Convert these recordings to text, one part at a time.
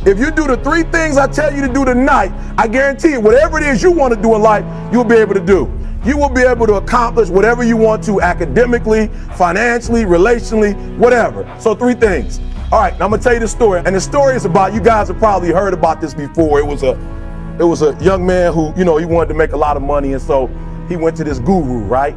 If you do the 3 things I tell you to do tonight, I guarantee you, whatever it is you want to do in life, you'll be able to do. You will be able to accomplish whatever you want to academically, financially, relationally, whatever. So 3 things. All right, now I'm gonna tell you the story. And the story is about, you guys have probably heard about this before. It was a young man who, he wanted to make a lot of money. And so he went to this guru, right?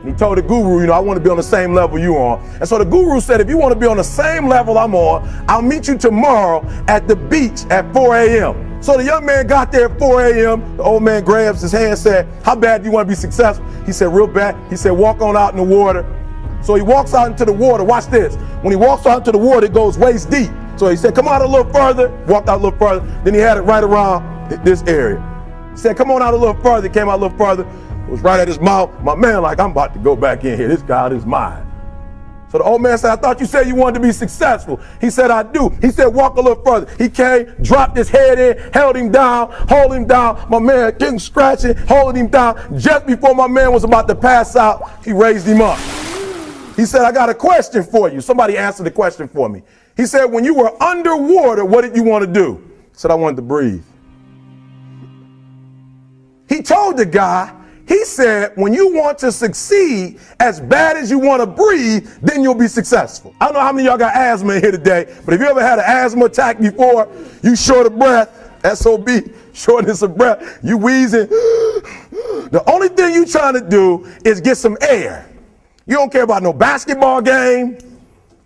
And he told the guru, I want to be on the same level you on. And so the guru said, if you want to be on the same level I'm on, I'll meet you tomorrow at the beach at 4 a.m. So the young man got there at 4 a.m. The old man grabs his hand and said, how bad do you want to be successful? He said, real bad. He said, walk on out in the water. So he walks out into the water. Watch this. When he walks out into the water, it goes waist deep. So he said, come out a little further. Walked out a little further. Then he had it right around this area. He said, come on out a little further. He came out a little further. It was right at his mouth. My man, like, I'm about to go back in here. This God is mine. So the old man said, I thought you said you wanted to be successful. He said, I do. He said, walk a little further. He came, dropped his head in, held him down, hold him down. My man getting scratching, holding him down. Just before my man was about to pass out, he raised him up. He said, I got a question for you. Somebody answered the question for me. He said, when you were underwater, what did you want to do? He said, I wanted to breathe. He told the guy, he said, when you want to succeed as bad as you want to breathe, then you'll be successful. I don't know how many of y'all got asthma in here today, but if you ever had an asthma attack before, you short of breath, SOB, shortness of breath, you wheezing. The only thing you trying to do is get some air. You don't care about no basketball game.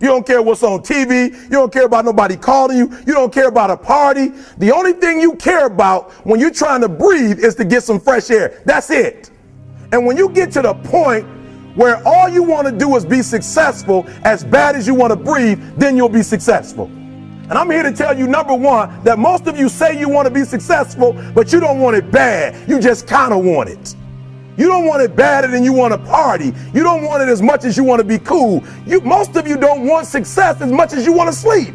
You don't care what's on TV. You don't care about nobody calling you. You don't care about a party. The only thing you care about when you're trying to breathe is to get some fresh air. That's it. And when you get to the point where all you want to do is be successful as bad as you want to breathe, then you'll be successful. And I'm here to tell you, number one, that most of you say you want to be successful, but you don't want it bad. You just kind of want it. You don't want it badder than you want to party. You don't want it as much as you want to be cool. Most of you don't want success as much as you want to sleep.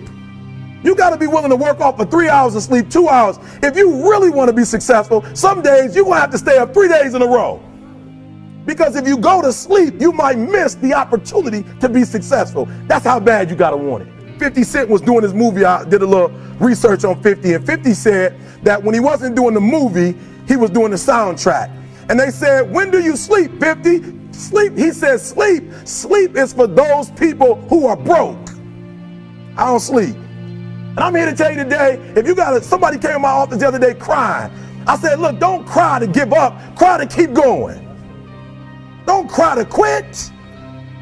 You got to be willing to work off for 3 hours of sleep, 2 hours. If you really want to be successful, some days you're going to have to stay up 3 days in a row. Because if you go to sleep, you might miss the opportunity to be successful. That's how bad you got to want it. 50 Cent was doing his movie. I did a little research on 50, and 50 said that when he wasn't doing the movie, he was doing the soundtrack. And they said, when do you sleep, 50? Sleep, he said, sleep. Sleep is for those people who are broke. I don't sleep. And I'm here to tell you today, if you got somebody came to my office the other day crying. I said, look, don't cry to give up, cry to keep going. Don't cry to quit.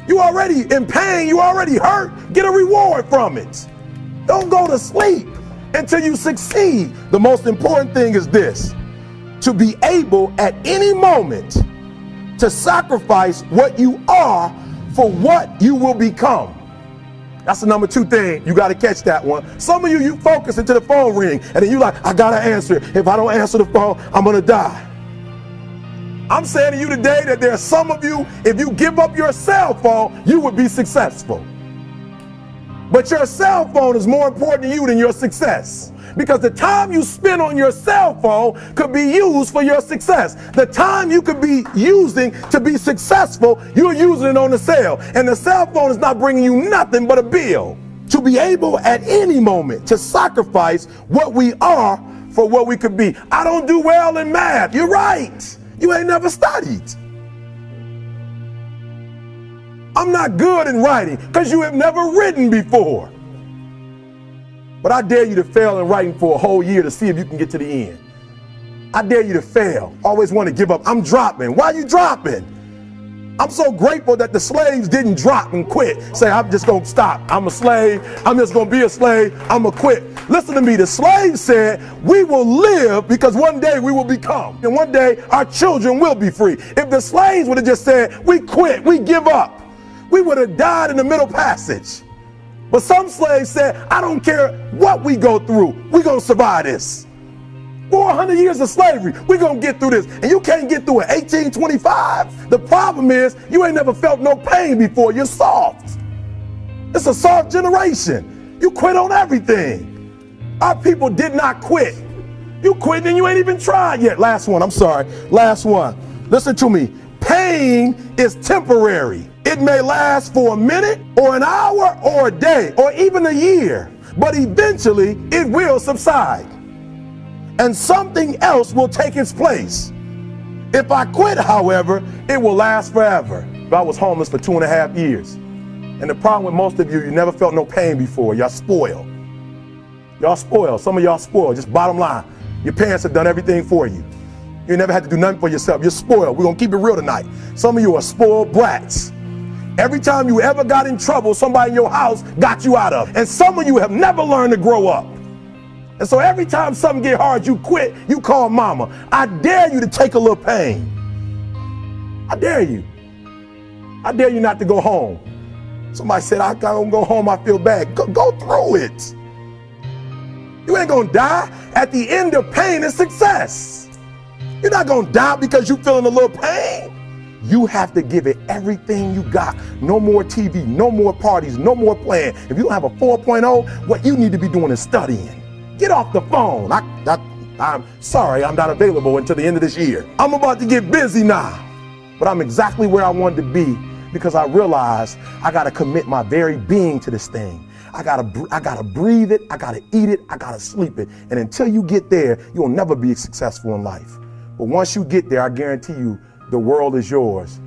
You already in pain, you already hurt, get a reward from it. Don't go to sleep until you succeed. The most important thing is this: to be able at any moment to sacrifice what you are for what you will become. That's the number 2 thing. You got to catch that one. Some of you focus until the phone ring, and then you like, I got to answer it. If I don't answer the phone, I'm going to die. I'm saying to you today that there are some of you, if you give up your cell phone, you would be successful. But your cell phone is more important to you than your success. Because the time you spend on your cell phone could be used for your success. The time you could be using to be successful, you're using it on the cell. And the cell phone is not bringing you nothing but a bill. To be able at any moment to sacrifice what we are for what we could be. I don't do well in math. You're right. You ain't never studied. I'm not good in writing because you have never written before. But I dare you to fail in writing for a whole year to see if you can get to the end. I dare you to fail. Always want to give up. I'm dropping. Why are you dropping? I'm so grateful that the slaves didn't drop and quit. Say, I'm just going to stop. I'm a slave. I'm just going to be a slave. I'm going to quit. Listen to me. The slaves said, we will live because one day we will become. And one day our children will be free. If the slaves would have just said, we quit, we give up, we would have died in the Middle Passage. But some slaves said, I don't care what we go through. We're going to survive this. 400 years of slavery, we're going to get through this. And you can't get through it. 1825. The problem is you ain't never felt no pain before. You're soft. It's a soft generation. You quit on everything. Our people did not quit. You quit and you ain't even tried yet. Last one. I'm sorry. Last one. Listen to me. Pain is temporary. It may last for a minute or an hour or a day or even a year. but eventually it will subside and something else will take its place. If I quit, however, it will last forever. I was homeless for 2.5 years. And the problem with most of you, you never felt no pain before. Y'all spoiled. Y'all spoiled. Some of y'all spoiled. Just bottom line. Your parents have done everything for you. You never had to do nothing for yourself. You're spoiled. We're going to keep it real tonight. Some of you are spoiled brats. Every time you ever got in trouble, somebody in your house got you out of it. And some of you have never learned to grow up. And so every time something get hard, you quit, you call mama. I dare you to take a little pain. I dare you. I dare you not to go home. Somebody said, I gotta go home, I feel bad. Go through it. You ain't gonna die. At the end of pain is success. You're not gonna die because you're feeling a little pain. You have to give it everything you got. No more TV, no more parties, no more playing. If you don't have a 4.0, what you need to be doing is studying. Get off the phone. I'm sorry, I'm not available until the end of this year. I'm about to get busy now, but I'm exactly where I wanted to be because I realized I gotta commit my very being to this thing. I gotta breathe it, I gotta eat it, I gotta sleep it. And until you get there, you'll never be successful in life. But once you get there, I guarantee you, the world is yours.